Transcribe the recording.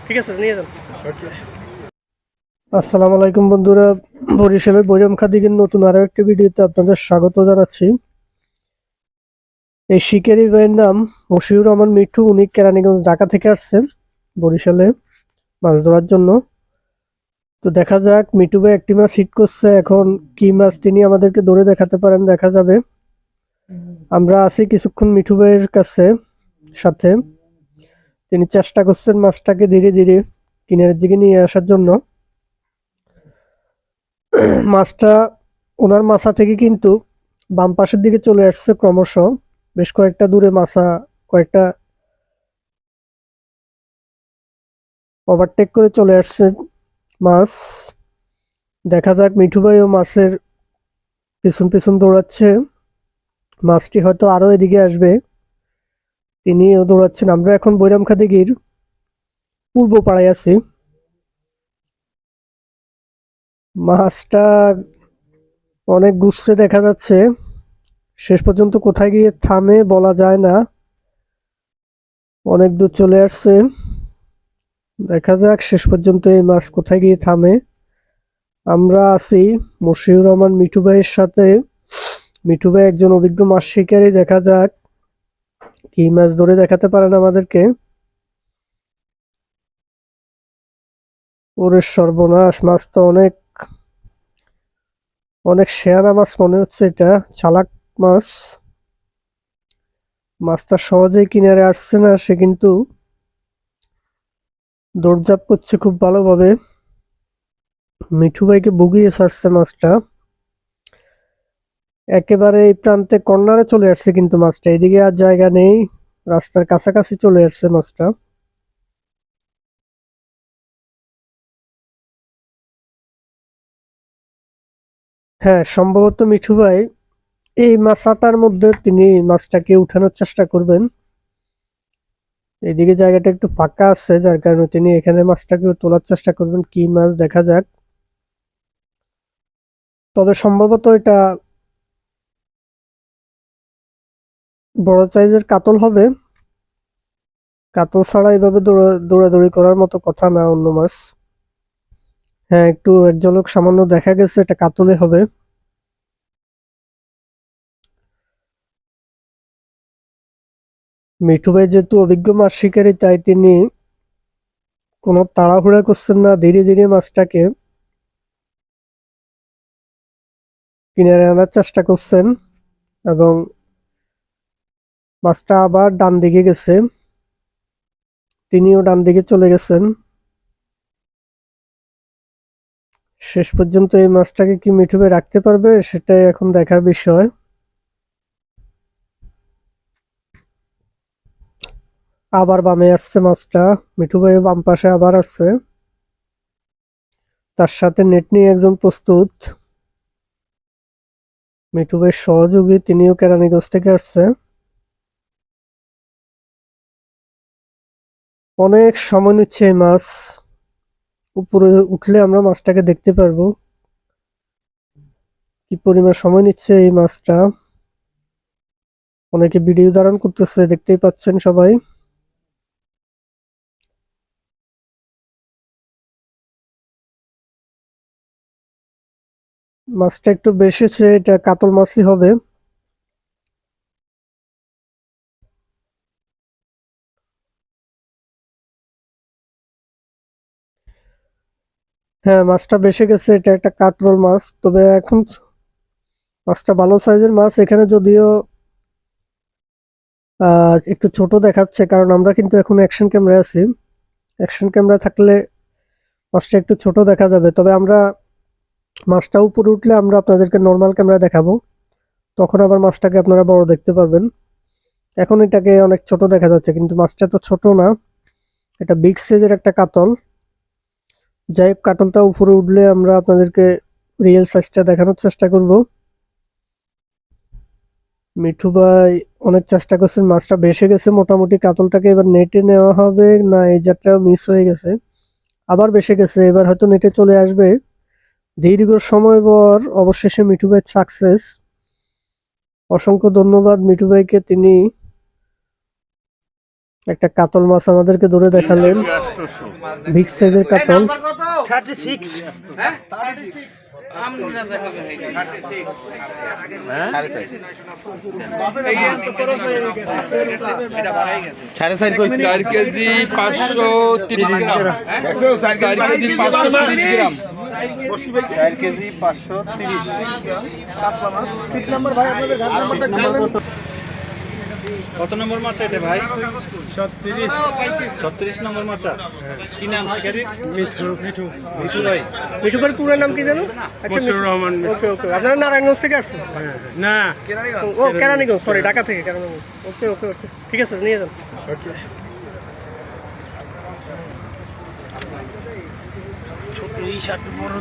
ঠিক আছে নিয়ে যান। আসসালামু আলাইকুম বন্ধুরা, বরিশালের বৈরাম খাদিকের নতুন আরো একটি ভিডিওতে আপনাদের স্বাগত জানাচ্ছি। এই শিকারি ভাইয়ের নাম মশিউর রহমান মিঠু। উনি কেরানীগঞ্জ ঢাকা থেকে আসছেন বরিশালে মাছ ধরার জন্য। তো দেখা যাক মিঠু ভাই একটি মাছ হিট করছে, এখন কি মাছ তিনি আমাদেরকে ধরে দেখাতে পারেন দেখা যাবে। আমরা আছি কিছুক্ষণ মিঠু ভাইয়ের কাছে সাথে। তিনি চেষ্টা করছেন মাছটাকে ধীরে ধীরে কিনারের দিকে নিয়ে আসার জন্য। মাছটা ওনার মাথা থেকে কিন্তু বাম পাশের দিকে চলে আসছে ক্রমশ, বেশ কয়েকটা দূরে মাছা কয়েকটা ওভারটেক করে চলে আসছে মাছ। দেখা যাক মিঠু ভাই ও মাছের পিছন পিছন দৌড়াচ্ছে, মাছটি হয়তো আরো এদিকে আসবে, তিনিও দৌড়াচ্ছেন। আমরা এখন বৈরামখা দিঘির পূর্ব পাড়ায় আছি। মাছটা অনেক গুছছে দেখা যাচ্ছে, শেষ পর্যন্ত কোথায় গিয়ে থামে বলা যায় না, অনেক দূর চলে আসছে। দেখা যাক শেষ পর্যন্ত এই মাছ কোথায় গিয়ে থামে। আমরা আছি মশিউর রহমান মিঠু ভাইয়ের সাথে। মিঠু ভাই একজন অভিজ্ঞ মাছ শিকারী, দেখা যাক কি মাছ ধরে দেখাতে পারেন আমাদেরকে। ওরে সর্বনাশ, মাছ তো অনেক অনেক শেয়ানা মাছ মনে হচ্ছে, এটা চালাক মাছ। মাছটা সহজেই কিনারে আসছে না, সে কিন্তু দৌড়ঝাঁপ করছে খুব ভালোভাবে। মিঠু ভাইকে বুগিয়ে ছাড়ছে মাছটা, একেবারে এই প্রান্তে কর্নারে চলে আসছে কিন্তু মাছটা, এদিকে আর জায়গা নেই, রাস্তার কাছাকাছি চলে আসছে মাছটা। হ্যাঁ, সম্ভবত মিঠু ভাই এই মাছটার মধ্যে তিনি মাছটাকে উঠানোর চেষ্টা করবেন। এদিকে জায়গাটা একটু ফাঁকা আছে, যার কারণে তিনি এখানে মাছটাকে তোলার চেষ্টা করবেন। কি মাছ দেখা যাক, তবে সম্ভবত এটা বড় সাইজের কাতল হবে। কাতল ছাড়া এইভাবে দৌড়াদৌড়ি করার মতো কথা না অন্য মাছ। হ্যাঁ, একটু এক ঝলক সামান্য দেখা গেছে, এটা কাতলে হবে। মিঠু ভাই যেহেতু অভিজ্ঞ মাছ শিকারী, তাই তিনি কোনো তাড়াহুড়া করছেন না, ধীরে ধীরে মাছটাকে কিনারে আনার চেষ্টা করছেন। এবং মাছটা আবার ডান দিকে গেছে, তিনিও ডান দিকে চলে গেছেন। শেষ পর্যন্ত এই মাছটাকে কি মিঠু ভাই রাখতে পারবে, সেটাই এখন দেখার বিষয়। আবার বামে আসছে মাছটা, মিঠু ভাই বাম পাশে আবার আসছে, তার সাথে নেট নিয়ে একজন প্রস্তুত। মিঠু ভাই সহযোগী, তিনিও কেরানীগঞ্জ থেকে আসছে। অনেক সময় নিচ্ছে এই মাছ, উপরে উঠলে আমরা মাছটাকে দেখতে পারবো কি পরিমাণ সময় নিচ্ছে এই মাছটা। অনেকে ভিডিও ধারণ করতেছে, দেখতেই পাচ্ছেন সবাই। মাছটা একটু বেশিছে, এটা কাতল মাছই হবে। হ্যাঁ, মাছটা বেশি গেছে, এটা একটা কাতল মাছ। তবে এখন মাছটা ভালো সাইজের মাছ, এখানে যদিও একটু ছোট দেখাচ্ছে, কারণ আমরা কিন্তু এখন অ্যাকশন ক্যামেরায় আছি। অ্যাকশন ক্যামেরা থাকলে মাছটা একটু ছোট দেখা যাবে, তবে আমরা মাছটা উপরে উঠলে আমরা আপনাদেরকে নর্মাল ক্যামেরা দেখাবো, তখন আবার মাছটাকে আপনারা বড় দেখতে পারবেন। এখন এটাকে অনেক ছোট দেখা যাচ্ছে, কিন্তু মাছটা তো ছোট না, এটা বিগ সাইজের একটা কাতল। যাই হোক, কাতলটা উপরে উঠলে আমরা আপনাদেরকে রিয়েল সাইজটা দেখানোর চেষ্টা করব। মিঠু ভাই অনেক চেষ্টা করছেন, মাছটা ভেসে গেছে মোটামুটি, কাতলটাকে এবার নেটে নেওয়া হবে না, এই জাতটা মিস হয়ে গেছে। আবার ভেসে গেছে, এবার হয়তো নেটে চলে আসবে। দীর্ঘ সময় পর অবশেষে মিঠু ভাই সাকসেস। অসংখ্য ধন্যবাদ মিঠু ভাইকে, তিনি একটা কাতল মাছ আমাদেরকে ধরে দেখালেন, বিগ সাইজের কাতল। 36 4 কেজি 530 গ্রাম, 4 কেজি 530 গ্রাম, 4 কেজি 530 কাতলা মাছ। সিট নাম্বার ভাই আপনাদের ঘাট নাম্বারটা কত নম্বর মাছ এটা ভাই? 36 নম্বর মাছা। কি নাম শিকারি? মিঠু ভাই। মিঠু ভাই পুরো নাম কি জানো? মশিউর রহমান। ওকে ওকে, আপনারা নারায়ণগঞ্জ থেকে আসছেন? না, ও কেরানীগঞ্জ, সরি, ঢাকা থেকে কেরানীগঞ্জ। ওকে ওকে ওকে, ঠিক আছে, নিয়ে যান। এই শার্ট বড়